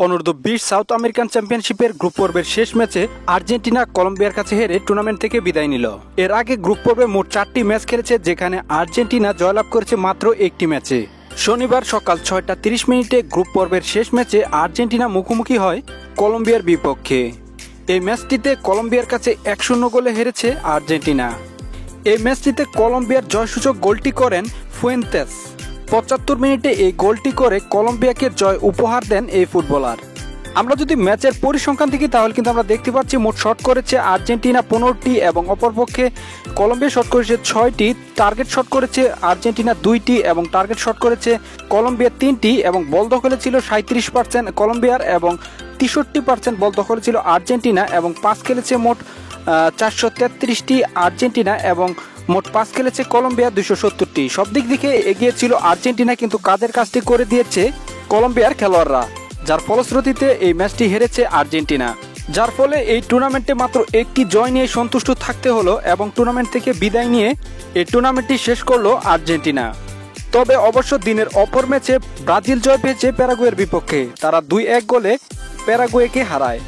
অনূর্ধ্ব-20 south American চ্যাম্পিয়নশিপের group পর্বের শেষ ম্যাচে আর্জেন্টিনা কলম্বিয়ার কাছে হেরে টুর্নামেন্ট থেকে বিদায় নিল। এর আগে গ্রুপ পর্বে মোট 4টি ম্যাচ খেলেছে, যেখানে আর্জেন্টিনা জয়লাভ করেছে মাত্র একটি ম্যাচে। শনিবার সকাল 6টা 30 মিনিটে গ্রুপ পর্বের শেষ ম্যাচে আর্জেন্টিনা মুখোমুখি হয় কলম্বিয়ার বিপক্ষে। এই ম্যাচটিতে কলম্বিয়ার কাছে 1-0 গোলে হেরেছে আর্জেন্টিনা। এই ম্যাচটিতে কলম্বিয়ার জয়সূচক গোলটি করেন ফুয়েন্তেস। 75 মিনিটে এই গোলটি করে কলম্বিয়াকে জয় উপহার দেন এই ফুটবলার। আমরা যদি ম্যাচের পরিসংখ্যান দেখি তাহলে কিন্তু আমরা দেখতে পাচ্ছি মোট শট করেছে আর্জেন্টিনা 15টি এবং অপরপক্ষে কলম্বিয়া শট করেছে 6টি। টার্গেট শট করেছে আর্জেন্টিনা 2টি এবং টার্গেট শট করেছে কলম্বিয়া 3টি এবং বল দখলে ছিল 37% কলম্বিয়ার এবং 63% বল দখলে ছিল আর্জেন্টিনা এবং পাস খেলেছে মোট 433টি আর্জেন্টিনা এবং মোট পাস খেলেছে কলম্বিয়া 270টি। সব দিক থেকে এগিয়ে ছিল আর্জেন্টিনা, কিন্তু কাদের কাজটি করে দিয়েছে কলম্বিয়ার খেলোয়াড়রা, যার ফলশ্রুতিতে এই ম্যাচটি হেরেছে আর্জেন্টিনা। যার ফলে এই টুর্নামেন্টে মাত্র একটি জয় নিয়ে সন্তুষ্ট থাকতে হলো এবং টুর্নামেন্ট থেকে বিদায় নিয়ে এই টুর্নামেন্টটি শেষ করলো আর্জেন্টিনা। তবে অবশ্য দিনের অপর ম্যাচে ব্রাজিল জয় পেয়েছে প্যারাগুয়ের বিপক্ষে। তারা 2-1 গোলে প্যারাগুয়েকে হারায়।